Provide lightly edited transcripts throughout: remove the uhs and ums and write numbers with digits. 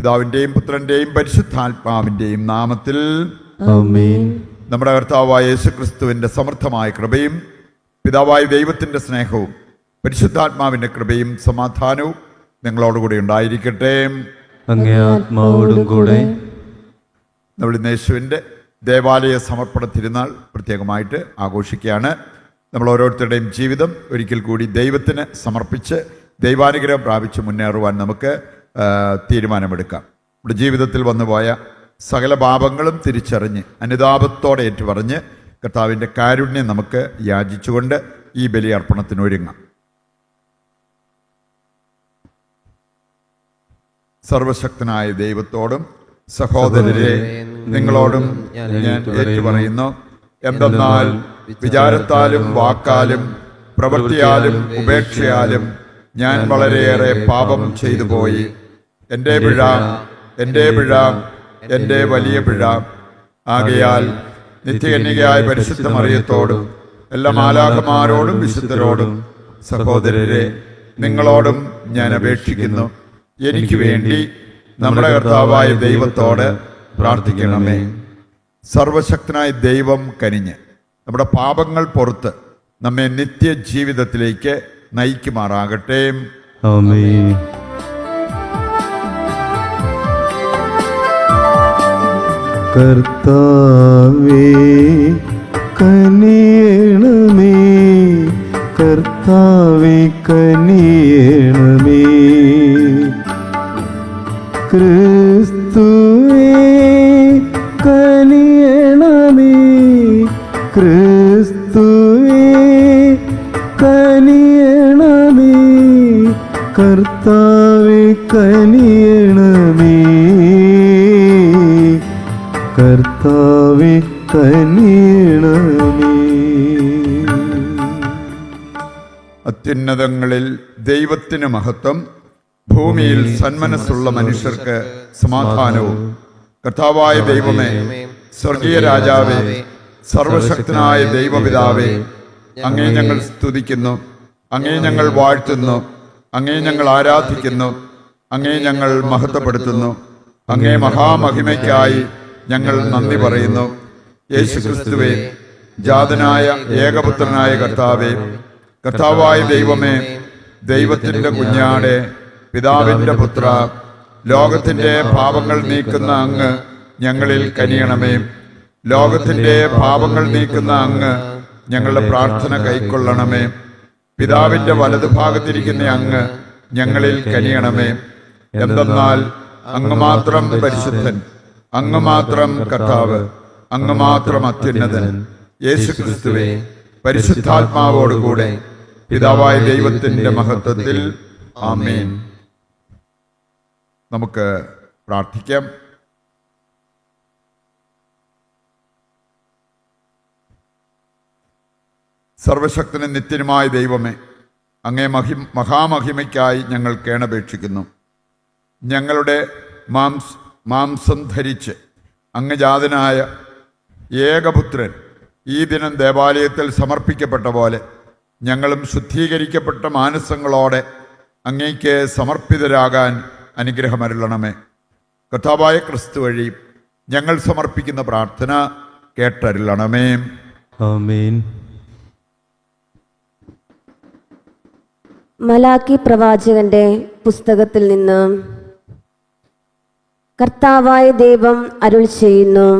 പിതാവിൻ്റെയും പുത്രൻ്റെയും പരിശുദ്ധാത്മാവിൻ്റെയും നാമത്തിൽ ആമേൻ. നമ്മുടെ കർത്താവായ യേശുക്രിസ്തുവിൻ്റെ സമൃദ്ധമായ കൃപയും പിതാവായ ദൈവത്തിൻ്റെ സ്നേഹവും പരിശുദ്ധാത്മാവിൻ്റെ കൃപയും സമാധാനവും നിങ്ങളോടുകൂടി ഉണ്ടായിരിക്കട്ടെ. അങ്ങേ ആത്മാവോടും കൂടെ. നമ്മൾ ഇന്ന് യേശുവിൻ്റെ ദേവാലയ സമർപ്പണ തിരുനാൾ പ്രത്യേകമായിട്ട് ആഘോഷിക്കുകയാണ്. നമ്മൾ ഓരോരുത്തരുടെയും ജീവിതം ഒരിക്കൽ കൂടി ദൈവത്തിന് സമർപ്പിച്ച് ദൈവാനുഗ്രഹം പ്രാപിച്ച് മുന്നേറുവാൻ നമുക്ക് തീരുമാനമെടുക്കാം. നമ്മുടെ ജീവിതത്തിൽ വന്നുപോയ സകല പാപങ്ങളും തിരിച്ചറിഞ്ഞ് അനുതാപത്തോടെ ഏറ്റുപറഞ്ഞ് കർത്താവിൻ്റെ കാരുണ്യം നമുക്ക് യാചിച്ചുകൊണ്ട് ഈ ബലിയർപ്പണത്തിന് ഒരുങ്ങാം. സർവശക്തനായ ദൈവത്തോടും സഹോദരരെ നിങ്ങളോടും ഞാൻ ഏറ്റുപറയുന്നു. എന്തെന്നാൽ വിചാരത്താലും വാക്കാലും പ്രവൃത്തിയാലും ഉപേക്ഷയാലും ഞാൻ വളരെയേറെ പാപം ചെയ്തു പോയി. എൻ്റെ പിഴ, എൻ്റെ വലിയ പിഴ. ആകയാൽ നിത്യകന്യകയായ പരിശുദ്ധ മറിയത്തോടും എല്ലാ മാലാഖമാരോടും വിശുദ്ധരോടും സഹോദരരെ നിങ്ങളോടും ഞാൻ അപേക്ഷിക്കുന്നു, എനിക്ക് വേണ്ടി നമ്മുടെ കർത്താവായ ദൈവത്തോട് പ്രാർത്ഥിക്കണമേ. സർവശക്തനായ ദൈവം കനിഞ്ഞ് നമ്മുടെ പാപങ്ങൾ പുറത്ത് നമ്മെ നിത്യജീവിതത്തിലേക്ക് നയിക്കുമാറാകട്ടെ. ആമേൻ. കർത്താവേ കനിയണമേ, കർത്താവേ കനിയണമേ. ക്രിസ്തുവേ കനിയണമേ, ക്രിസ്തുവേ കനിയണമേ, കർത്താവേ കനിയണമേ, കർത്താവേ കനിയണമേ. അത്യുന്നതങ്ങളിൽ ദൈവത്തിന് മഹത്വം, ഭൂമിയിൽ സന്മനസ്സുള്ള മനുഷ്യർക്ക് സമാധാനവും. കർത്താവായ ദൈവമേ, സ്വർഗീയ രാജാവേ, സർവശക്തനായ ദൈവപിതാവേ, അങ്ങേ ഞങ്ങൾ സ്തുതിക്കുന്നു, അങ്ങേ ഞങ്ങൾ വാഴ്ത്തുന്നു, അങ്ങേ ഞങ്ങൾ ആരാധിക്കുന്നു, അങ്ങേ ഞങ്ങൾ മഹത്വപ്പെടുത്തുന്നു. അങ്ങേ മഹാമഹിമയ്ക്കായി ഞങ്ങൾ നന്ദി പറയുന്നു. യേശുക്രിസ്തുവേ, ജാതനായ ഏകപുത്രനായ കർത്താവേ, കർത്താവായ ദൈവമേ, ദൈവത്തിൻ്റെ കുഞ്ഞാടെ, പിതാവിൻ്റെ പുത്ര, ലോകത്തിൻ്റെ പാപങ്ങൾ നീക്കുന്ന അങ്ങ് ഞങ്ങളിൽ കനിയണമേ. ലോകത്തിൻ്റെ പാപങ്ങൾ നീക്കുന്ന അങ്ങ് ഞങ്ങളുടെ പ്രാർത്ഥന കൈക്കൊള്ളണമേ. പിതാവിൻ്റെ വലതുഭാഗത്തിരിക്കുന്ന അങ്ങ് ഞങ്ങളിൽ കനിയണമേ. എന്തെന്നാൽ അങ്ങ് മാത്രം പരിശുദ്ധൻ, അങ്ങ് മാത്രം കർത്താവ്, അങ്ങ് മാത്രം അത്യുന്നതൻ. യേശുക്രിസ്തുവേ, പരിശുദ്ധാത്മാവോടുകൂടെ പിതാവായ ദൈവത്തിൻ്റെ മഹത്വത്തിൽ ആമേൻ. നമുക്ക് പ്രാർത്ഥിക്കാം. സർവശക്തനും നിത്യനുമായ ദൈവമേ, അങ്ങേ മഹാമഹിമയ്ക്കായി ഞങ്ങൾ കേണപേക്ഷിക്കുന്നു. ഞങ്ങളുടെ മാംസം ധരിച്ച് അങ്ങ് ജാതനായ ഏകപുത്രൻ ഈ ദിനം ദേവാലയത്തിൽ സമർപ്പിക്കപ്പെട്ട പോലെ ഞങ്ങളും ശുദ്ധീകരിക്കപ്പെട്ട മാനസങ്ങളോടെ അങ്ങേക്ക് സമർപ്പിതരാകാൻ അനുഗ്രഹമരുളണമേ. കർത്താവായ ക്രിസ്തു വഴി ഞങ്ങൾ സമർപ്പിക്കുന്ന പ്രാർത്ഥന കേട്ടരുളണമേ. ആമേൻ. മലാക്കി പ്രവാചകന്റെ പുസ്തകത്തിൽ നിന്ന്. കർത്താവായ ദൈവം അരുൾ ചെയ്യുന്നു,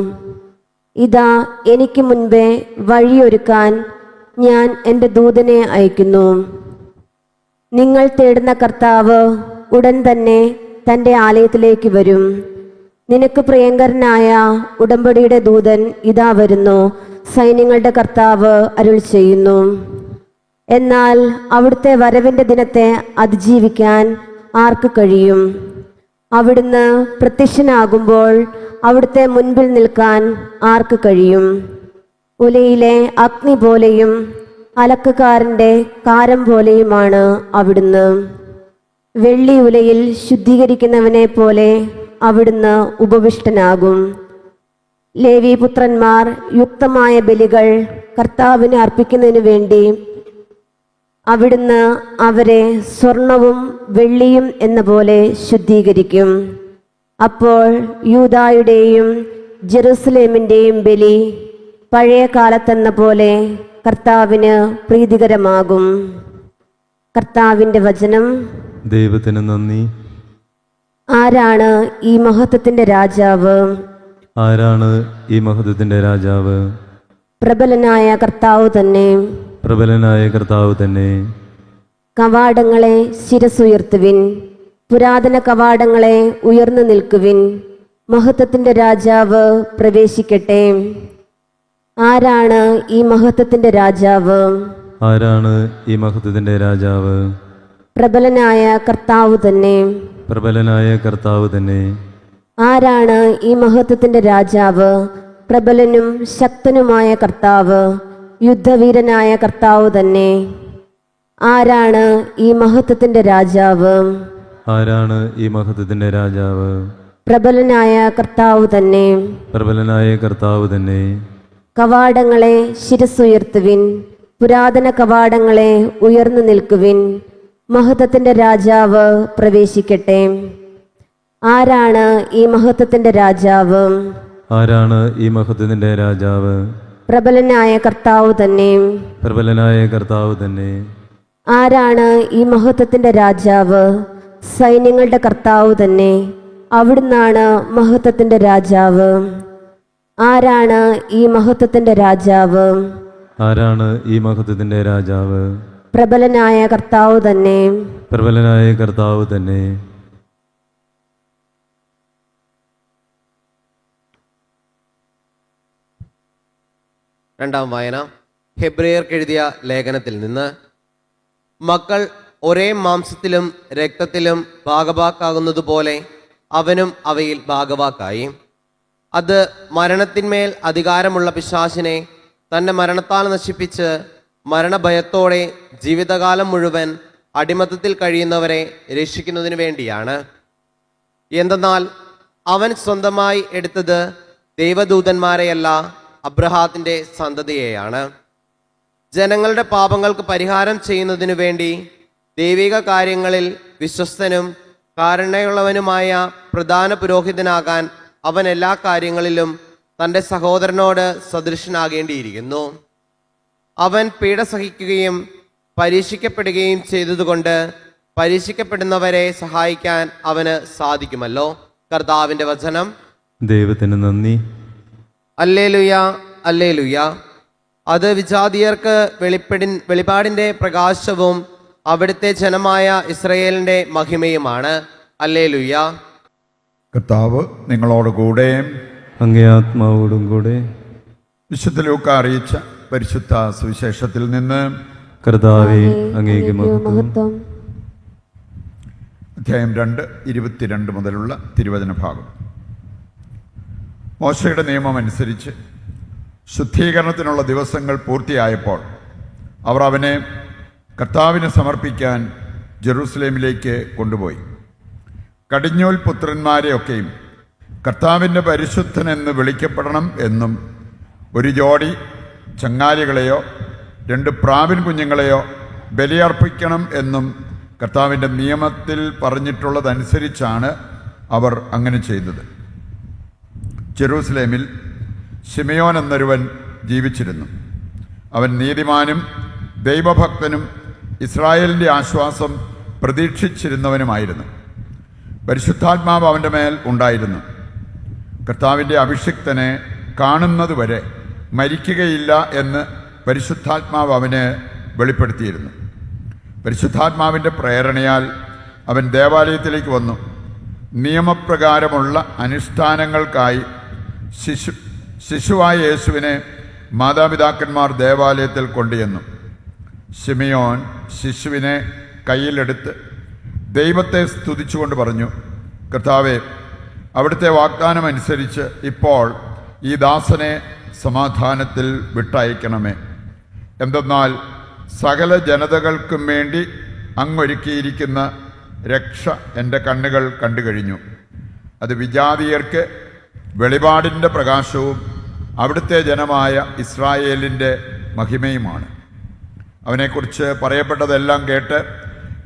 ഇതാ എനിക്ക് മുൻപേ വഴിയൊരുക്കാൻ ഞാൻ എൻ്റെ ദൂതനെ അയക്കുന്നു. നിങ്ങൾ തേടുന്ന കർത്താവ് ഉടൻ തന്നെ തൻ്റെ ആലയത്തിലേക്ക് വരും. നിനക്ക് പ്രിയങ്കരനായ ഉടമ്പടിയുടെ ദൂതൻ ഇതാ വരുന്നു, സൈന്യങ്ങളുടെ കർത്താവ് അരുൾ ചെയ്യുന്നു. എന്നാൽ അവിടുത്തെ വരവിൻ്റെ ദിനത്തെ അതിജീവിക്കാൻ ആർക്ക് കഴിയും? അവിടുന്ന് പ്രത്യക്ഷനാകുമ്പോൾ അവിടുത്തെ മുൻപിൽ നിൽക്കാൻ ആർക്ക് കഴിയും? ഉലയിലെ അഗ്നി പോലെയും അലക്കുകാരൻ്റെ കാരം പോലെയുമാണ് അവിടുന്ന്. വെള്ളി ഉലയിൽ ശുദ്ധീകരിക്കുന്നവനെ പോലെ അവിടുന്ന് ഉപവിഷ്ടനാകും. ലേവി പുത്രന്മാർ യുക്തമായ ബലികൾ കർത്താവിന് അർപ്പിക്കുന്നതിനു വേണ്ടി അവിടുന്ന് അവരെ സ്വർണവും വെള്ളിയും എന്ന പോലെ ശുദ്ധീകരിക്കും. അപ്പോൾ യൂദായുടെയും ജെറുസലേമിൻ്റെയും ബലി പഴയ കാലത്തെന്ന പോലെ കർത്താവിന് പ്രീതികരമാകും. കർത്താവിൻ്റെ വചനം. ദൈവത്തിന് നന്ദി. ആരാണ് ഈ മഹത്വത്തിൻ്റെ രാജാവ്? ആരാണ് ഈ മഹത്വത്തിന്റെ രാജാവ്? പ്രബലനായ കർത്താവ് തന്നെ. പ്രബലനായ കർത്താവ് തന്നെ. കവാടങ്ങളെ ശിരസുയർത്തുവിൻ, പുരാതന കവാടങ്ങളെ ഉയർന്നു നിൽക്കുവിൻ, മഹത്വത്തിൻ്റെ രാജാവ് പ്രവേശിക്കട്ടെ. ആരാണ് ഈ മഹത്വത്തിൻ്റെ രാജാവ്? ആരാണ് ഈ മഹത്വത്തിന്റെ രാജാവ്? പ്രബലനായ കർത്താവ് തന്നെ. പ്രബലനായ കർത്താവ് തന്നെ. ആരാണ് ഈ മഹത്വത്തിൻ്റെ രാജാവ്? പ്രബലനും ശക്തനുമായ കർത്താവ്, യുദ്ധവീരനായ കർത്താവ് തന്നെ. ആരാണ് ഈ മഹത്വത്തിൻ്റെ രാജാവ്? ആരാണ് ഈ മഹത്വത്തിന്റെ രാജാവ്? പ്രബലനായ കർത്താവ് തന്നെ. പ്രബലനായ കർത്താവ് തന്നെ. കവാടങ്ങളെ ശിരസുയർത്തുവിൻ, പുരാതന കവാടങ്ങളെ ഉയർന്നു നിൽക്കുവിൻ, മഹത്വത്തിൻ്റെ രാജാവ് പ്രവേശിക്കട്ടെ. ആരാണ് ഈ മഹത്വത്തിൻ്റെ രാജാവ്? ആരാണ് ഈ മഹത്വത്തിന്റെ രാജാവ്? പ്രബലനായ കർത്താവ് തന്നെ. പ്രബലനായ കർത്താവ് തന്നെ. ആരാണ് ഈ മഹത്വത്തിൻ്റെ രാജാവ്? സൈന്യങ്ങളുടെ കർത്താവ് തന്നെ. അവിടുന്നാണ് മഹത്വത്തിൻ്റെ രാജാവ്. ആരാണ് ഈ മഹത്വത്തിൻ്റെ രാജാവ്? ആരാണ് ഈ മഹത്വത്തിന്റെ രാജാവ്? പ്രബലനായ കർത്താവ് തന്നെ. പ്രബലനായ കർത്താവ് തന്നെ. രണ്ടാം വായന ഹെബ്രയർക്ക് എഴുതിയ ലേഖനത്തിൽ നിന്ന്. മക്കൾ ഒരേ മാംസത്തിലും രക്തത്തിലും ഭാഗവാക്കാകുന്നതുപോലെ അവനും അവയിൽ ഭാഗവാക്കായി. അത് മരണത്തിന്മേൽ അധികാരമുള്ള പിശാചിനെ തൻ്റെ മരണത്താൽ നശിപ്പിച്ച് മരണഭയത്തോടെ ജീവിതകാലം മുഴുവൻ അടിമത്തത്തിൽ കഴിയുന്നവരെ രക്ഷിക്കുന്നതിന് വേണ്ടിയാണ്. എന്തെന്നാൽ അവൻ സ്വന്തമായി എടുത്തത് ദൈവദൂതന്മാരെയല്ല, അബ്രഹാത്തിന്റെ സന്തതിയെയാണ്. ജനങ്ങളുടെ പാപങ്ങൾക്ക് പരിഹാരം ചെയ്യുന്നതിനു വേണ്ടി ദൈവിക കാര്യങ്ങളിൽ വിശ്വസ്തനും കാരുണ്യമുള്ളവനുമായ പ്രധാന പുരോഹിതനാകാൻ അവൻ എല്ലാ കാര്യങ്ങളിലും തൻ്റെ സഹോദരനോട് സദൃശനാകേണ്ടിയിരിക്കുന്നു. അവൻ പീഡ സഹിക്കുകയും പരീക്ഷിക്കപ്പെടുകയും ചെയ്തതുകൊണ്ട് പരീക്ഷിക്കപ്പെടുന്നവരെ സഹായിക്കാൻ അവന് സാധിക്കുമല്ലോ. കർത്താവിൻ്റെ വചനം. ദൈവത്തിന് നന്ദി. അല്ലേലുയ, അല്ലേലുയ. അത് വിജാതിയർക്ക് വെളിപാടിൻ്റെ പ്രകാശവും അവിടുത്തെ ജനമായ ഇസ്രയേലിൻ്റെ മഹിമയുമാണ്. അല്ലേലുയ. കർത്താവ് നിങ്ങളോട് കൂടെ. അങ്ങേ ആത്മാവോടും കൂടെ. വിശുദ്ധ ലൂക്ക അറിയിച്ച പരിശുദ്ധ സുവിശേഷത്തിൽ നിന്ന്. കർത്താവേ, അങ്ങേക്ക് മഹത്വം. മഹത്വം. അധ്യായം 2, 22 മുതലുള്ള തിരുവചന ഭാഗം. മോശയുടെ നിയമം അനുസരിച്ച് ശുദ്ധീകരണത്തിനുള്ള ദിവസങ്ങൾ പൂർത്തിയായപ്പോൾ അവർ അവനെ കർത്താവിന് സമർപ്പിക്കാൻ ജെറൂസലേമിലേക്ക് കൊണ്ടുപോയി. കടിഞ്ഞൂൽ പുത്രന്മാരെയൊക്കെയും കർത്താവിൻ്റെ പരിശുദ്ധനെന്ന് വിളിക്കപ്പെടണം എന്നും ഒരു ജോഡി ചങ്ങാലികളെയോ 2 പ്രാവിൻ കുഞ്ഞുങ്ങളെയോ ബലിയർപ്പിക്കണം എന്നും കർത്താവിൻ്റെ നിയമത്തിൽ പറഞ്ഞിട്ടുള്ളതനുസരിച്ചാണ് അവർ അങ്ങനെ ചെയ്തത്. ജെറൂസലേമിൽ ശിമയോൻ എന്നൊരുവൻ ജീവിച്ചിരുന്നു. അവൻ നീതിമാനും ദൈവഭക്തനും ഇസ്രായേലിൻ്റെ ആശ്വാസം പ്രതീക്ഷിച്ചിരുന്നവനുമായിരുന്നു. പരിശുദ്ധാത്മാവ് അവൻ്റെ മേൽ ഉണ്ടായിരുന്നു. കർത്താവിൻ്റെ അഭിഷിക്തനെ കാണുന്നതുവരെ മരിക്കുകയില്ല എന്ന് പരിശുദ്ധാത്മാവ് അവന് വെളിപ്പെടുത്തിയിരുന്നു. പരിശുദ്ധാത്മാവിൻ്റെ പ്രേരണയാൽ അവൻ ദേവാലയത്തിലേക്ക് വന്നു. നിയമപ്രകാരമുള്ള അനുഷ്ഠാനങ്ങൾക്കായി ശിശുവായ യേശുവിനെ മാതാപിതാക്കന്മാർ ദേവാലയത്തിൽ കൊണ്ടുചെന്നു. ശിമയോൻ ശിശുവിനെ കയ്യിലെടുത്ത് ദൈവത്തെ സ്തുതിച്ചുകൊണ്ട് പറഞ്ഞു, കർത്താവേ, അവിടുത്തെ വാഗ്ദാനമനുസരിച്ച് ഇപ്പോൾ ഈ ദാസനെ സമാധാനത്തിൽ വിട്ടയക്കണമേ. എന്തെന്നാൽ സകല ജനതകൾക്കും വേണ്ടി അങ്ങൊരുക്കിയിരിക്കുന്ന രക്ഷ എൻ്റെ കണ്ണുകൾ കണ്ടു കഴിഞ്ഞു. അത് വിജാതീയർക്ക് വെളിപാടിൻ്റെ പ്രകാശവും അവിടുത്തെ ജനമായ ഇസ്രായേലിൻ്റെ മഹിമയുമാണ്. അവനെക്കുറിച്ച് പറയപ്പെട്ടതെല്ലാം കേട്ട്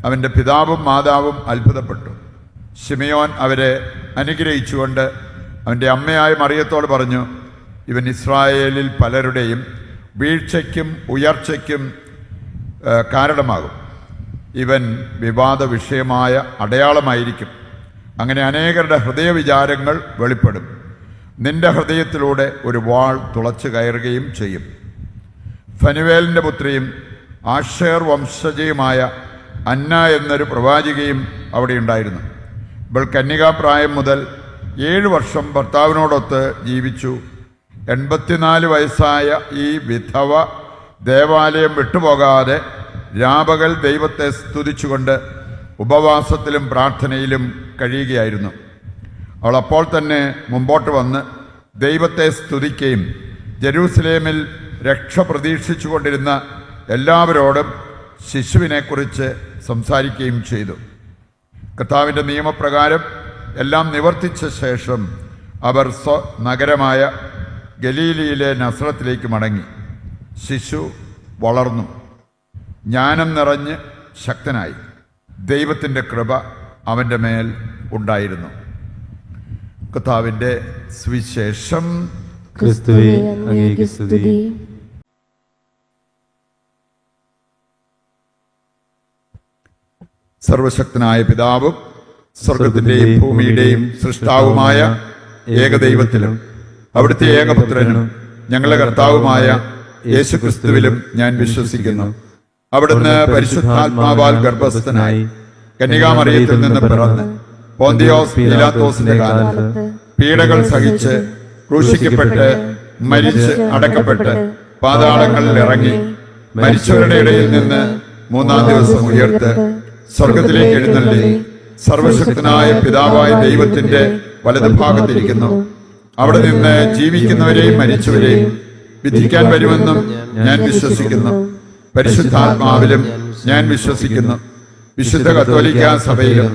അവൻ്റെ പിതാവും മാതാവും അത്ഭുതപ്പെട്ടു. ശിമയോൻ അവരെ അനുഗ്രഹിച്ചുകൊണ്ട് അവൻ്റെ അമ്മയായ മറിയത്തോട് പറഞ്ഞു, ഇവൻ ഇസ്രായേലിൽ പലരുടെയും വീഴ്ചയ്ക്കും ഉയർച്ചയ്ക്കും കാരണമാകും. ഇവൻ വിവാദ വിഷയമായ അടയാളമായിരിക്കും. അങ്ങനെ അനേകരുടെ ഹൃദയവിചാരങ്ങൾ വെളിപ്പെടും. നിന്റെ ഹൃദയത്തിലൂടെ ഒരു വാൾ തുളച്ചു കയറുകയും ചെയ്യും. ഫനുവേലിൻ്റെ പുത്രിയും ആഷേർ വംശജയുമായ അന്ന എന്നൊരു പ്രവാചികയും അവിടെ ഉണ്ടായിരുന്നു. ഇവൾ കന്യകാപ്രായം മുതൽ 7 വർഷം ഭർത്താവിനോടൊത്ത് ജീവിച്ചു. 84 വയസ്സായ ഈ വിധവ ദേവാലയം വിട്ടുപോകാതെ രാപകൽ ദൈവത്തെ സ്തുതിച്ചുകൊണ്ട് ഉപവാസത്തിലും പ്രാർത്ഥനയിലും കഴിയുകയായിരുന്നു. അവൾ അപ്പോൾ തന്നെ മുമ്പോട്ട് വന്ന് ദൈവത്തെ സ്തുതിക്കുകയും ജെറൂസലേമിൽ രക്ഷ പ്രതീക്ഷിച്ചുകൊണ്ടിരുന്ന എല്ലാവരോടും ശിശുവിനെക്കുറിച്ച് സംസാരിക്കുകയും ചെയ്തു. കർത്താവിൻ്റെ നിയമപ്രകാരം എല്ലാം നിവർത്തിച്ച ശേഷം അവർ നഗരമായ ഗലീലിയിലെ നസ്രത്തിലേക്ക് മടങ്ങി. ശിശു വളർന്നു, ജ്ഞാനം നിറഞ്ഞ് ശക്തനായി. ദൈവത്തിൻ്റെ കൃപ അവൻ്റെ മേൽ ഉണ്ടായിരുന്നു. കർത്താവിൻ്റെ സുവിശേഷം. ക്രിസ്തുവേ, അങ്ങേക്ക് സ്തുതി. സർവശക്തനായ പിതാവും സ്വർഗത്തിൻ്റെയും ഭൂമിയുടെയും സൃഷ്ടാവുമായ ഏകദൈവത്തിലും അവിടുത്തെ ഏകപുത്രനും ഞങ്ങളുടെ കർത്താവുമായ യേശുക്രിസ്തുവിലും ഞാൻ വിശ്വസിക്കുന്നു. അവിടുന്ന് പരിശുദ്ധാത്മാവാൽ ഗർഭസ്ഥനായി കന്യകാമറിയത്തിൽ നിന്ന് പിറന്ന് പോന്തിയോസ് പീലാത്തോസിന്റെ കാലത്ത് പീഡകൾ സഹിച്ച് ക്രൂശിക്കപ്പെട്ട് മരിച്ച് അടക്കപ്പെട്ട് പാതാളങ്ങളിൽ ഇറങ്ങി മരിച്ചവരുടെ ഇടയിൽ നിന്ന് 3-ാം ദിവസം ഉയർത്ത് സ്വർഗത്തിലേക്ക് എഴുന്നള്ളി സർവശക്തനായ പിതാവായ ദൈവത്തിന്റെ വലതുഭാഗത്തിരിക്കുന്നു. അവിടെ നിന്ന് ജീവിക്കുന്നവരെയും മരിച്ചവരെയും വിധിക്കാൻ വരുമെന്നും ഞാൻ വിശ്വസിക്കുന്നു. പരിശുദ്ധാത്മാവിലും ഞാൻ വിശ്വസിക്കുന്നു. വിശുദ്ധ കത്തോലിക്കാ സഭയിലും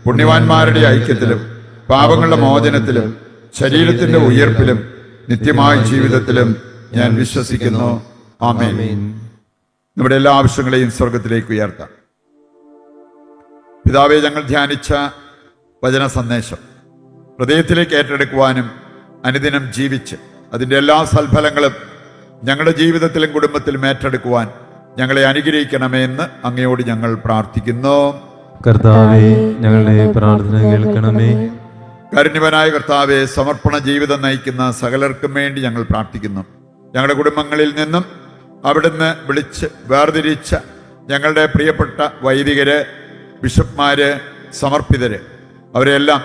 പുണ്യവാന്മാരുടെ ഐക്യത്തിലും പാപങ്ങളുടെ മോചനത്തിലും ശരീരത്തിന്റെ ഉയർപ്പിലും നിത്യമായ ജീവിതത്തിലും ഞാൻ വിശ്വസിക്കുന്നു. ആമേൻ. നമ്മുടെ എല്ലാ ആവശ്യങ്ങളെയും സ്വർഗത്തിലേക്ക് ഉയർത്താം. പിതാവേ, ഞങ്ങൾ ധ്യാനിച്ച വചന സന്ദേശം ഹൃദയത്തിലേക്ക് ഏറ്റെടുക്കുവാനും അനുദിനം ജീവിച്ച് അതിൻ്റെ എല്ലാ സൽഫലങ്ങളും ഞങ്ങളുടെ ജീവിതത്തിലും കുടുംബത്തിലും ഏറ്റെടുക്കുവാൻ ഞങ്ങളെ അനുഗ്രഹിക്കണമേ എന്ന് അങ്ങയോട് ഞങ്ങൾ പ്രാർത്ഥിക്കുന്നു. കർത്താവേ, ഞങ്ങളുടെ പ്രാർത്ഥന കേൾക്കണമേ. കാരുണ്യവാനായ കർത്താവെ, സമർപ്പണ ജീവിതം നയിക്കുന്ന സകലർക്കും വേണ്ടി ഞങ്ങൾ പ്രാർത്ഥിക്കുന്നു. ഞങ്ങളുടെ കുടുംബങ്ങളിൽ നിന്നും അവിടുന്ന് വിളിച്ച് വേർതിരിച്ച ഞങ്ങളുടെ പ്രിയപ്പെട്ട വൈദികര്, ബിഷപ്പ്മാര്, സമർപ്പിതര്, അവരെല്ലാം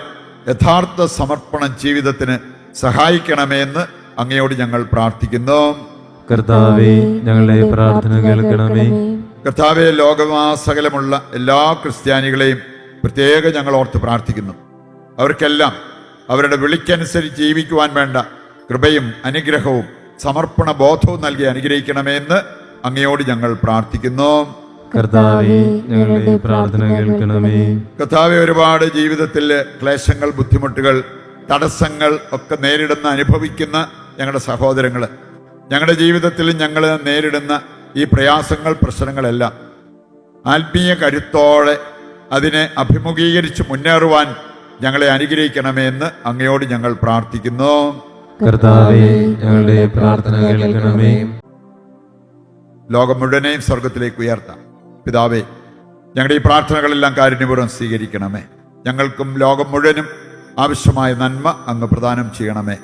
യഥാർത്ഥ സമർപ്പണ ജീവിതത്തിന് സഹായിക്കണമേ എന്ന് അങ്ങയോട് ഞങ്ങൾ പ്രാർത്ഥിക്കുന്നു. കർത്താവേ, ഞങ്ങളുടെ പ്രാർത്ഥന കേൾക്കണമേ. കർത്താവെ, ലോകമാസകലമുള്ള എല്ലാ ക്രിസ്ത്യാനികളെയും പ്രത്യേകം ഞങ്ങൾ ഓർത്ത് പ്രാർത്ഥിക്കുന്നു. അവർക്കെല്ലാം അവരുടെ വിളിക്കനുസരിച്ച് ജീവിക്കുവാൻ വേണ്ട കൃപയും അനുഗ്രഹവും സമർപ്പണ ബോധവും നൽകി അനുഗ്രഹിക്കണമേ എന്ന് അങ്ങയോട് ഞങ്ങൾ പ്രാർത്ഥിക്കുന്നു. കർത്താവേ, ഞങ്ങളുടെ പ്രാർത്ഥന കേൾക്കണമേ. കർത്താവെ, ഒരുപാട് ജീവിതത്തിൽ ക്ലേശങ്ങൾ, ബുദ്ധിമുട്ടുകൾ, തടസ്സങ്ങൾ ഒക്കെ നേരിടുന്ന അനുഭവിക്കുന്ന ഞങ്ങളുടെ സഹോദരങ്ങൾ, ഞങ്ങളുടെ ജീവിതത്തിൽ ഞങ്ങൾ നേരിടുന്ന ഈ പ്രയാസങ്ങൾ, പ്രശ്നങ്ങളെല്ലാം ആത്മീയ കരുത്തോടെ അതിനെ അഭിമുഖീകരിച്ച് മുന്നേറുവാൻ ഞങ്ങളെ അനുഗ്രഹിക്കണമേ എന്ന് അങ്ങയോട് ഞങ്ങൾ പ്രാർത്ഥിക്കുന്നു. കർത്താവേ, ഞങ്ങളുടെ പ്രാർത്ഥന കേൾക്കണമേ. ലോകം മുഴുവനെയും സ്വർഗത്തിലേക്ക് ഉയർത്താം. പിതാവേ, ഞങ്ങളുടെ ഈ പ്രാർത്ഥനകളെല്ലാം കാരുണ്യപൂർവ്വം സ്വീകരിക്കണമേ. ഞങ്ങൾക്കും ലോകം മുഴുവനും ആവശ്യമായ നന്മ അങ്ങ് പ്രദാനം ചെയ്യണമേ.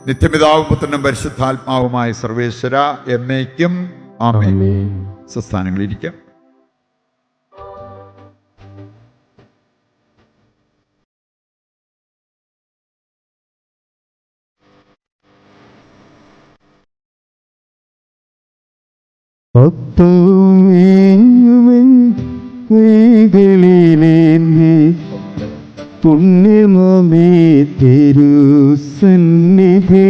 നിത്യപിതാവും പുത്രനും പരിശുദ്ധാത്മാവുമായ സർവേശ്വര എന്നേക്കും ആമേൻ. സ്വസ്ഥാനങ്ങളിരിക്കാം. കൈകളിലേന്തി പുണ്യമേ തിരുസന്നിധി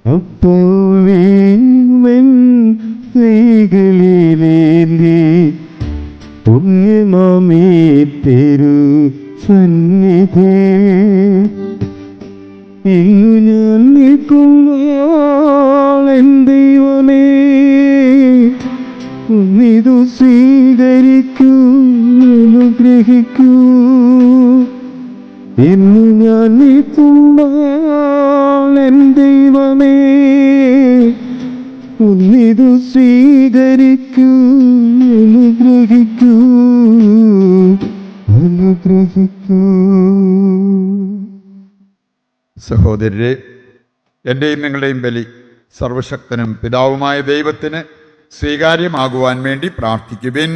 അപ്പോവേൻ കൈകളിലേന്തി പുണ്യമേ തിരുസന്നിധി ഇങ്ങു ഞാൻ നിൽക്കുമ്പോൾ ദൈവമേ ഇതു സ്വീകരിക്കൂ, അനുഗ്രഹിക്കൂ. ഇന്ന് ഞാൻ നീട്ടുമ്പോൾ എൻ ദൈവമേ ഒന്നിതു സ്വീകരിക്കൂ, അനുഗ്രഹിക്കൂ, അനുഗ്രഹിക്കൂ. സഹോദരരെ, എൻ്റെയും നിങ്ങളുടെയും ബലി സർവശക്തനും പിതാവുമായ ദൈവത്തിന് സ്വീകാര്യമാകുവാൻ വേണ്ടി പ്രാർത്ഥിക്കുവിൻ.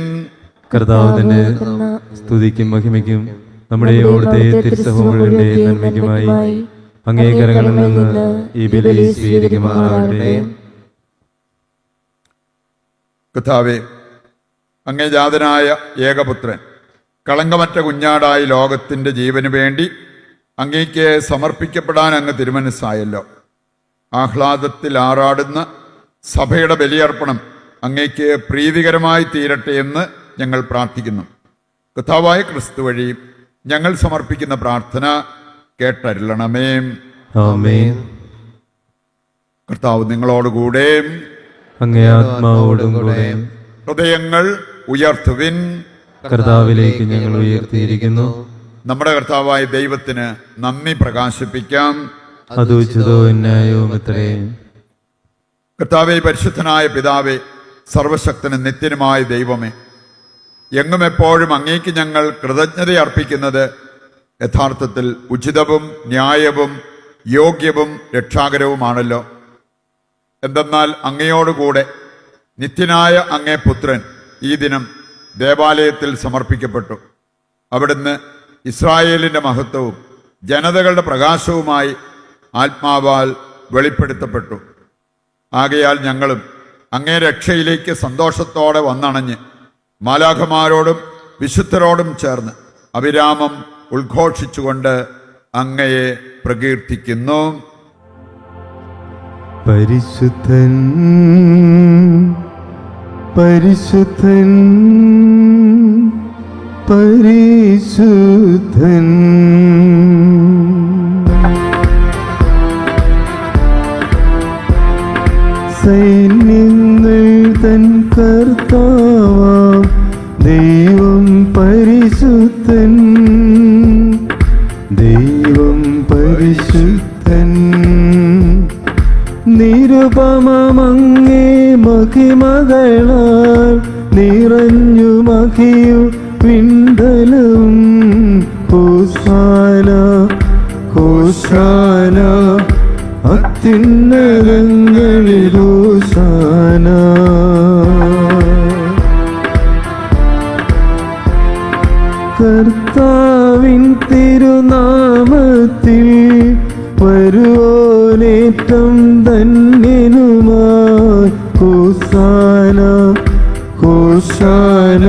കർത്താവ് തന്നെ സ്തുതിക്കും മഹിമയ്ക്കും നമ്മുടെ അവിടുത്തെ തിരുസഭകളുടെ നന്മയ്ക്കുമായി അംഗീകാരങ്ങളിൽ നിന്ന് ഈ ബലി സ്വീകരിക്കുമാറാകട്ടെ. കർത്താവേ, അങ്ങേ ജാതനായ ഏകപുത്രൻ കളങ്കമറ്റ കുഞ്ഞാടായി ലോകത്തിൻ്റെ ജീവന് വേണ്ടി അങ്ങേക്ക് സമർപ്പിക്കപ്പെടാൻ അങ്ങ് തിരുമനസ്സായല്ലോ. ആഹ്ലാദത്തിൽ ആറാടുന്ന സഭയുടെ ബലിയർപ്പണം അങ്ങേക്ക് പ്രീതികരമായി തീരട്ടെ എന്ന് ഞങ്ങൾ പ്രാർത്ഥിക്കുന്നു. കർത്താവായ ക്രിസ്തു വഴി ഞങ്ങൾ സമർപ്പിക്കുന്ന പ്രാർത്ഥന കേട്ടരുളണമേ. ആമേൻ. കർത്താവ് നിങ്ങളോടുകൂടെ, അങ്ങേ ആത്മാവോടും കൂടെ. ഹൃദയങ്ങൾ ഉയർത്തുവിൻ. കർത്താവിലേക്ക് ഞങ്ങൾ ഉയർത്തിയിരിക്കുന്നു. നമ്മുടെ കർത്താവായ ദൈവത്തിന് നന്ദി പ്രകാശിപ്പിക്കാം. അത് ഉചിതവും ന്യായവും അത്രേ. കർത്താവേ, പരിശുദ്ധനായ പിതാവേ, സർവശക്തനും നിത്യനുമായ ദൈവമേ, എങ്ങും എപ്പോഴും അങ്ങേക്ക് ഞങ്ങൾ കൃതജ്ഞത അർപ്പിക്കുന്നത് യഥാർത്ഥത്തിൽ ഉചിതവും ന്യായവും യോഗ്യവും രക്ഷാകരവുമാണല്ലോ. എന്തെന്നാൽ അങ്ങയോടുകൂടെ നിത്യനായ അങ്ങേ പുത്രൻ ഈ ദിനം ദേവാലയത്തിൽ സമർപ്പിക്കപ്പെട്ടു. അവിടുന്ന് ഇസ്രായേലിൻ്റെ മഹത്വവും ജനതകളുടെ പ്രകാശവുമായി ആത്മാവാൽ വെളിപ്പെടുത്തപ്പെട്ടു. ആകയാൽ ഞങ്ങളും അങ്ങേ രക്ഷയിലേക്ക് സന്തോഷത്തോടെ വന്നണഞ്ഞ് മാലാഖമാരോടും വിശുദ്ധരോടും ചേർന്ന് അവിരാമം ഉദ്ഘോഷിച്ചുകൊണ്ട് അങ്ങയെ പ്രകീർത്തിക്കുന്നു. പരിശുദ്ധൻ, പരിശുദ്ധൻ, പരിശുദ്ധൻ. സൈന്യങ്ങൾ തൻ കർത്താവാം ദൈവം പരിശുദ്ധൻ, ദൈവം പരിശുദ്ധൻ. നിരുപമങ്ങേ മഹിമകളാൽ നിറഞ്ഞു മഹിയു പിണ്ടലവും. ഹോസാന, ഹോസാന, അത്യുന്നതങ്ങളിൽ ഹോസാന. കർത്താവിൻ തിരുനാമത്തിൽ വരുവോനേറ്റം ധന്യനുമായി. ഹോസാന, ഹോസാന,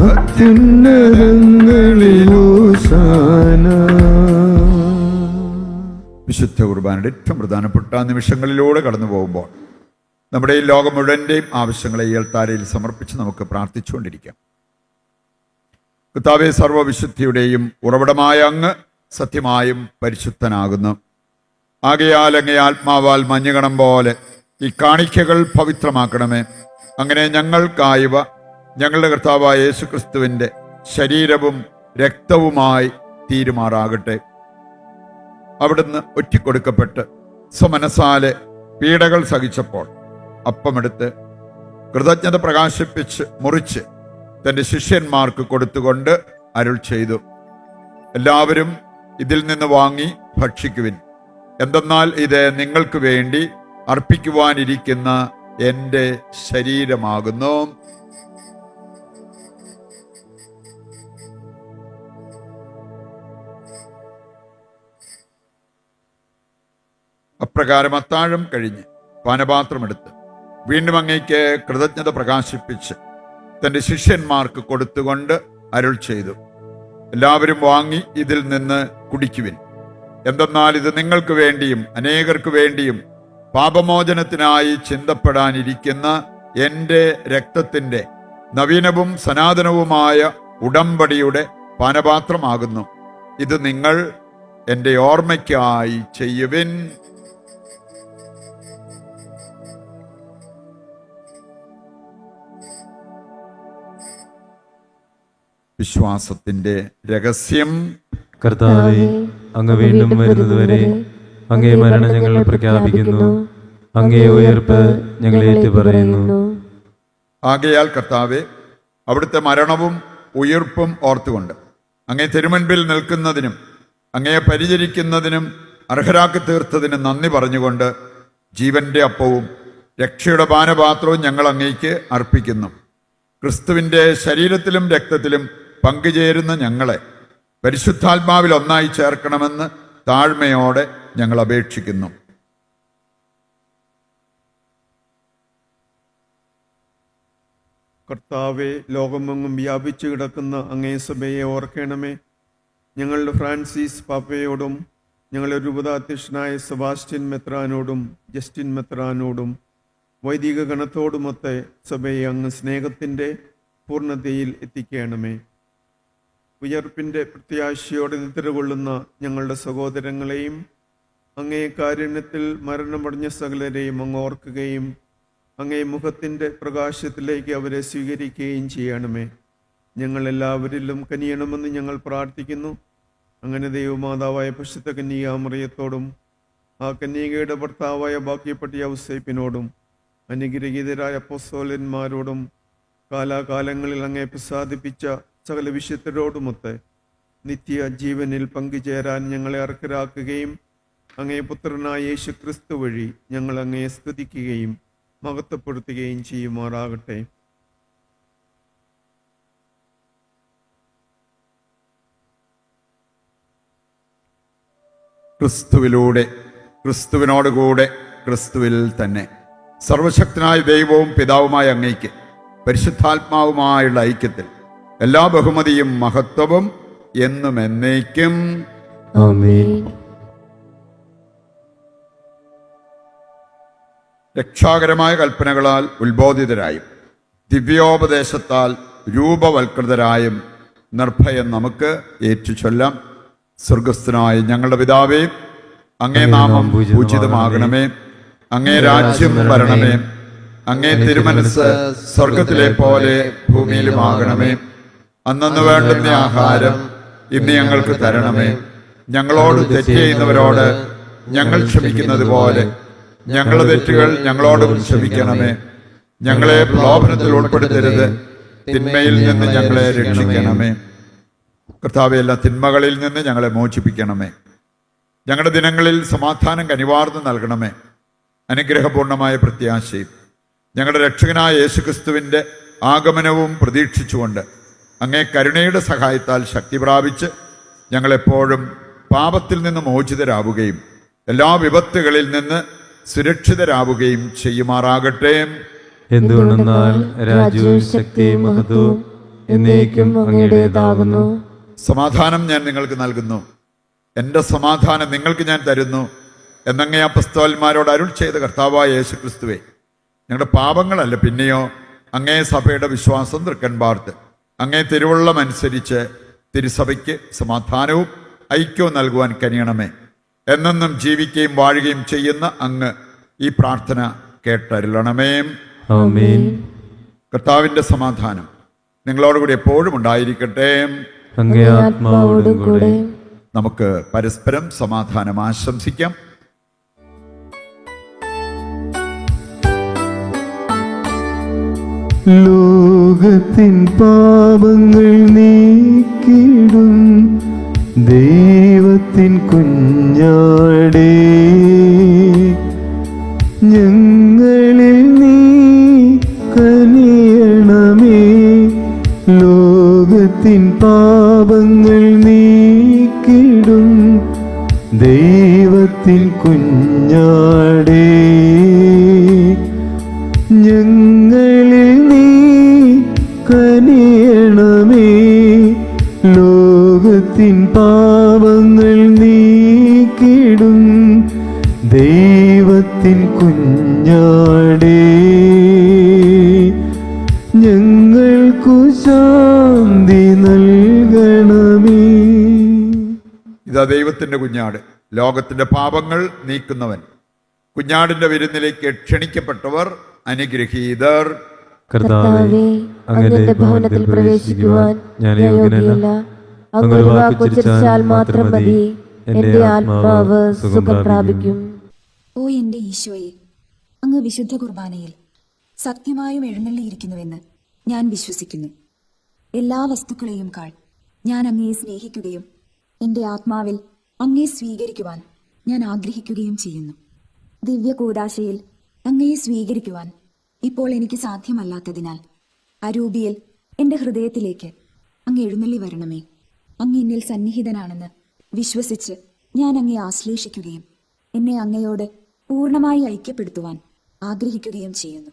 അത്യുന്നതങ്ങളിൽ ഹോസാന. വിശുദ്ധ കുർബാനയുടെ ഏറ്റവും പ്രധാനപ്പെട്ട നിമിഷങ്ങളിലൂടെ കടന്നു പോകുമ്പോൾ നമ്മുടെ ഈ ലോകം മുഴുവൻ്റെയും ആവശ്യങ്ങളെ ഈ അൾത്താരയിൽ സമർപ്പിച്ച് നമുക്ക് പ്രാർത്ഥിച്ചുകൊണ്ടിരിക്കാം. കർത്താവേ, സർവ്വവിശുദ്ധിയുടെയും ഉറവിടമായ അങ്ങ് സത്യമായും പരിശുദ്ധനാകുന്നു. ആകയാൽ അങ്ങേ ആത്മാവാൽ മഞ്ഞുകണം പോലെ ഈ കാണിക്കകൾ പവിത്രമാക്കണമേ. അങ്ങനെ ഞങ്ങൾക്കായവ ഞങ്ങളുടെ കർത്താവായ യേശുക്രിസ്തുവിൻ്റെ ശരീരവും രക്തവുമായി തീരുമാറാകട്ടെ. അവിടുന്ന് ഒറ്റിക്കൊടുക്കപ്പെട്ട് സ്വമനസാലെ പീഡകൾ സഹിച്ചപ്പോൾ അപ്പമെടുത്ത് കൃതജ്ഞത പ്രകാശിപ്പിച്ച് മുറിച്ച് തൻ്റെ ശിഷ്യന്മാർക്ക് കൊടുത്തുകൊണ്ട് അരുൾ ചെയ്തു, എല്ലാവരും ഇതിൽ നിന്ന് വാങ്ങി ഭക്ഷിക്കുവിൻ. എന്തെന്നാൽ ഇത് നിങ്ങൾക്ക് വേണ്ടി അർപ്പിക്കുവാനിരിക്കുന്ന എൻ്റെ ശരീരമാകുന്നു. അപ്രകാരം അത്താഴം കഴിഞ്ഞ് പാനപാത്രമെടുത്ത് വീണ്ടും അങ്ങേക്ക് കൃതജ്ഞത പ്രകാശിപ്പിച്ച് തൻ്റെ ശിഷ്യന്മാർക്ക് കൊടുത്തുകൊണ്ട് അരുൾ ചെയ്തു, എല്ലാവരും വാങ്ങി ഇതിൽ നിന്ന് കുടിക്കുവിൻ. എന്തെന്നാൽ ഇത് നിങ്ങൾക്ക് വേണ്ടിയും അനേകർക്ക് വേണ്ടിയും പാപമോചനത്തിനായി ചിന്തപ്പെടാനിരിക്കുന്ന എൻ്റെ രക്തത്തിൻ്റെ നവീനവും സനാതനവുമായ ഉടമ്പടിയുടെ പാനപാത്രമാകുന്നു. ഇത് നിങ്ങൾ എൻ്റെ ഓർമ്മയ്ക്കായി ചെയ്യുവിൻ. വിശ്വാസത്തിൻ്റെ രഹസ്യം. കർത്താവേ, അങ്ങ് വീണ്ടും വരുന്നതുവരെ അങ്ങേ മരണം ഞങ്ങൾ പ്രഖ്യാപിക്കുന്നു. അങ്ങേ ഉയർപ്പ് ഞങ്ങൾ ഏറ്റുപറയുന്നു. ആകയാൽ കർത്താവെ, അവിടുത്തെ മരണവും ഉയിർപ്പും ഓർത്തുകൊണ്ട് അങ്ങേ തിരുമുൻപിൽ നിൽക്കുന്നതിനും അങ്ങയെ പരിചരിക്കുന്നതിനും അർഹരാക്കി തീർത്തതിന് നന്ദി പറഞ്ഞുകൊണ്ട് ജീവന്റെ അപ്പവും രക്ഷയുടെ പാനപാത്രവും ഞങ്ങൾ അങ്ങേക്ക് അർപ്പിക്കുന്നു. ക്രിസ്തുവിൻ്റെ ശരീരത്തിലും രക്തത്തിലും പങ്കുചേരുന്ന ഞങ്ങളെ പരിശുദ്ധാത്മാവിൽ ഒന്നായി ചേർക്കണമെന്ന് താഴ്മയോടെ ഞങ്ങൾ അപേക്ഷിക്കുന്നു. കർത്താവെ, ലോകമെങ്ങും വ്യാപിച്ചു കിടക്കുന്ന അങ്ങേ സഭയെ ഓർക്കണമേ. ഞങ്ങളുടെ ഫ്രാൻസിസ് പാപ്പയോടും ഞങ്ങളുടെ രൂപതാധ്യക്ഷനായ സെബാസ്റ്റ്യൻ മെത്രാനോടും ജസ്റ്റിൻ മെത്രാനോടും വൈദിക ഗണത്തോടുമൊത്തെ സഭയെ അങ്ങ് സ്നേഹത്തിൻ്റെ പൂർണ്ണതയിൽ എത്തിക്കണമേ. ഉയർപ്പിൻ്റെ പ്രത്യാശയോടെ നിദ്രകൊള്ളുന്ന ഞങ്ങളുടെ സഹോദരങ്ങളെയും അങ്ങേ കാരുണ്യത്തിൽ മരണമടഞ്ഞ സകലരെയും അങ്ങ് ഓർക്കുകയും അങ്ങേ മുഖത്തിൻ്റെ പ്രകാശത്തിലേക്ക് അവരെ സ്വീകരിക്കുകയും ചെയ്യണമേ. ഞങ്ങളെല്ലാവരിലും കനിയണമെന്ന് ഞങ്ങൾ പ്രാർത്ഥിക്കുന്നു. അങ്ങനെ ദൈവമാതാവായ പരിശുദ്ധ കന്യകാമറിയത്തോടും ആ കന്യകയുടെ ഭർത്താവായ ബാക്കിയപ്പെട്ട ഔസേപ്പിനോടും അനുഗ്രഹീതരായ അപ്പോസ്തലന്മാരോടും കാലാകാലങ്ങളിൽ അങ്ങേ പ്രസാദിപ്പിച്ച സകല വിശുദ്ധരോടുമൊത്ത് നിത്യ ജീവനിൽ പങ്കുചേരാൻ ഞങ്ങളെ അർഹരാക്കുകയും അങ്ങേ പുത്രനായ യേശു ക്രിസ്തു വഴി ഞങ്ങൾ അങ്ങയെ സ്തുതിക്കുകയും മഹത്വപ്പെടുത്തുകയും ചെയ്യുമാറാകട്ടെ. ക്രിസ്തുവിലൂടെ, ക്രിസ്തുവിനോടുകൂടെ, ക്രിസ്തുവിൽ തന്നെ സർവശക്തനായ ദൈവവും പിതാവുമായ അങ്ങയ്ക്ക് പരിശുദ്ധാത്മാവുമായുള്ള ഐക്യത്തിൽ എല്ലാ ബഹുമതിയും മഹത്വവും എന്നും എന്നേക്കും ആമേൻ. രക്ഷാകരമായ കൽപ്പനകളാൽ ഉത്ബോധിതരായും ദിവ്യോപദേശത്താൽ രൂപവൽകൃതരായും നിർഭയം നമുക്ക് ഏറ്റുചൊല്ലാം. സ്വർഗസ്ഥനായ ഞങ്ങളുടെ പിതാവേ, അങ്ങേ നാമം പൂജിതമാകണമേ. അങ്ങേ രാജ്യം വരണമേ. അങ്ങേ തിരുമനസ് സ്വർഗത്തിലെ പോലെ ഭൂമിയിലുമാകണമേ. അന്നന്ന് വേണ്ടുന്ന ആഹാരം ഇന്ന് ഞങ്ങൾക്ക് തരണമേ. ഞങ്ങളോട് തെറ്റ് ചെയ്യുന്നവരോട് ഞങ്ങൾ ക്ഷമിക്കുന്നത് പോലെ ഞങ്ങളുടെ തെറ്റുകൾ ഞങ്ങളോടും ക്ഷമിക്കണമേ. ഞങ്ങളെ പ്രലോഭനത്തിൽ ഉൾപ്പെടുത്തരുത്, തിന്മയിൽ നിന്ന് ഞങ്ങളെ രക്ഷിക്കണമേ. കർത്താവേ, എല്ലാ തിന്മകളിൽ നിന്ന് ഞങ്ങളെ മോചിപ്പിക്കണമേ. ഞങ്ങളുടെ ദിനങ്ങളിൽ സമാധാനം കനിവാർന്ന് നൽകണമേ. അനുഗ്രഹപൂർണമായ പ്രത്യാശയും ഞങ്ങളുടെ രക്ഷകനായ യേശുക്രിസ്തുവിൻ്റെ ആഗമനവും പ്രതീക്ഷിച്ചുകൊണ്ട് അങ്ങേ കരുണയുടെ സഹായത്താൽ ശക്തി പ്രാപിച്ച് ഞങ്ങളെപ്പോഴും പാപത്തിൽ നിന്ന് മോചിതരാവുകയും എല്ലാ വിപത്തുകളിൽ നിന്ന് സുരക്ഷിതരാവുകയും ചെയ്യുമാറാകട്ടെ. എന്തുകൊണ്ടെന്നാൽ രാജ്യവും ശക്തിയും മഹത്വവും എന്നേക്കും അങ്ങയുടേതാകുന്നു. സമാധാനം ഞാൻ നിങ്ങൾക്ക് നൽകുന്നു, എൻ്റെ സമാധാനം നിങ്ങൾക്ക് ഞാൻ തരുന്നു എന്നങ്ങേ അപ്പസ്തോലന്മാരോട് അരുൾ ചെയ്ത കർത്താവായ യേശുക്രിസ്തുവേ, ഞങ്ങളുടെ പാപങ്ങളല്ല പിന്നെയോ അങ്ങേ സഭയുടെ വിശ്വാസം തൃക്കൻ പാർത്ത് അങ്ങേ തിരുവുള്ളം അനുസരിച്ച് തിരുസഭയ്ക്ക് സമാധാനവും ഐക്യവും നൽകുവാൻ കനിയണമേ. എന്നെന്നും ജീവിക്കുകയും വാഴുകയും ചെയ്യുന്ന അങ്ങ് ഈ പ്രാർത്ഥന കേട്ടരുളണമേ. ആമേൻ. കർത്താവിൻ്റെ സമാധാനം നിങ്ങളോടുകൂടി എപ്പോഴും ഉണ്ടായിരിക്കട്ടെ. അങ്ങേ ആത്മാവോടും കൂടെ. നമുക്ക് പരസ്പരം സമാധാനം ആശംസിക്കാം. ലോകത്തിൻ പാപങ്ങൾ നീക്കിടും ദൈവത്തിൻ കുഞ്ഞാടേ, ഞങ്ങളിൽ നീ കനിയണമേ. ലോകത്തിൻ പാപങ്ങൾ നീക്കിടും ദൈവത്തിൻ കുഞ്ഞാടേ, ഞങ്ങളിൽ നീ കനിയണമേ. ലോകത്തിൻ പാപങ്ങൾ നീക്കിടും ദൈവത്തിൻ കുഞ്ഞാടേ, ഞങ്ങൾക്കു ശാന്തി നൽകണമേ. ഇതാ ദൈവത്തിൻ്റെ കുഞ്ഞാട്, ലോകത്തിൻ്റെ പാപങ്ങൾ നീക്കുന്നവൻ. കുഞ്ഞാടിൻ്റെ വിരുന്നിലേക്ക് ക്ഷണിക്കപ്പെട്ടവർ അനുഗ്രഹീതർ. കർത്താവേ, അങ്ങയുടെ ഭവനത്തിൽ പ്രവേശിക്കുവാൻ ഞാൻ യോഗ്യനല്ല. അങ്ങ് ഒരു വാക്ക് ഉച്ചരിച്ചാൽ മാത്രം മതി, എന്റെ ആത്മാവ് സുഖം പ്രാപിക്കും. ഓ എന്റെ ഈശോയെ, അങ്ങ് വിശുദ്ധ കുർബാനയിൽ സത്യമായും എഴുന്നള്ളിയിരിക്കുന്നുവെന്ന് ഞാൻ വിശ്വസിക്കുന്നു. എല്ലാ വസ്തുക്കളെയും കാൾ ഞാൻ അങ്ങയെ സ്നേഹിക്കുകയും എന്റെ ആത്മാവിൽ അങ്ങയെ സ്വീകരിക്കുവാൻ ഞാൻ ആഗ്രഹിക്കുകയും ചെയ്യുന്നു. ദിവ്യ കൂദാശയിൽ അങ്ങയെ സ്വീകരിക്കുവാൻ ഇപ്പോൾ എനിക്ക് സാധ്യമല്ലാത്തതിനാൽ അരൂപിയിൽ എന്റെ ഹൃദയത്തിലേക്ക് അങ്ങ് എഴുന്നള്ളി വരണമേ. അങ്ങ് എന്നിൽ സന്നിഹിതനാണെന്ന് വിശ്വസിച്ച് ഞാൻ അങ്ങയെ ആശ്ലേഷിക്കുകയും എന്നെ അങ്ങയോട് പൂർണ്ണമായി ഐക്യപ്പെടുത്തുവാൻ ആഗ്രഹിക്കുകയും ചെയ്യുന്നു.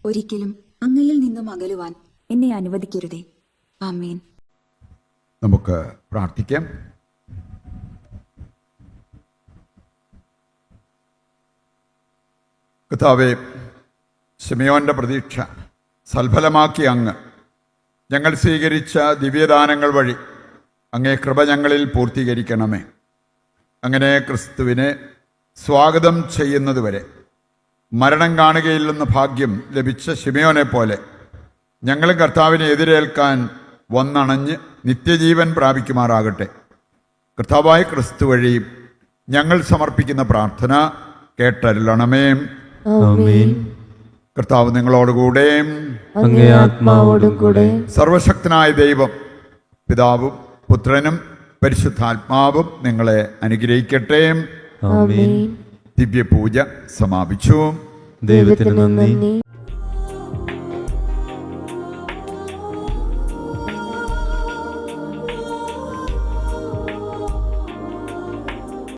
ഒരിക്കലും അങ്ങയിൽ നിന്നും അകലുവാൻ എന്നെ അനുവദിക്കരുതേ. ആമേൻ. നമുക്ക് പ്രാർത്ഥിക്കാം. കർത്താവേ, ശിമയോന്റെ പ്രതീക്ഷ സൽഫലമാക്കി അങ്ങ് ഞങ്ങൾ സ്വീകരിച്ച ദിവ്യദാനങ്ങൾ വഴി അങ്ങേ കൃപ ഞങ്ങളിൽ പൂർത്തീകരിക്കണമേ. അങ്ങനെ ക്രിസ്തുവിനെ സ്വാഗതം ചെയ്യുന്നതുവരെ മരണം കാണുകയില്ലെന്ന ഭാഗ്യം ലഭിച്ച ശിമയോനെ പോലെ ഞങ്ങളും കർത്താവിനെ എതിരേൽക്കാൻ വന്നണഞ്ഞ് നിത്യജീവൻ പ്രാപിക്കുമാറാകട്ടെ. കർത്താവായ ക്രിസ്തു വഴി ഞങ്ങൾ സമർപ്പിക്കുന്ന പ്രാർത്ഥന കേട്ടരുളണമേ. ആമേൻ. കർത്താവ് നിങ്ങളോടുകൂടെ അങ്ങേ ആത്മാവോടും കൂടെ. സർവശക്തനായ ദൈവം പിതാവും പുത്രനും പരിശുദ്ധാത്മാവും നിങ്ങളെ അനുഗ്രഹിക്കട്ടെ. ആമേൻ. ദിവ്യപൂജ സമാപിച്ചു. ദൈവത്തിന് നന്ദി.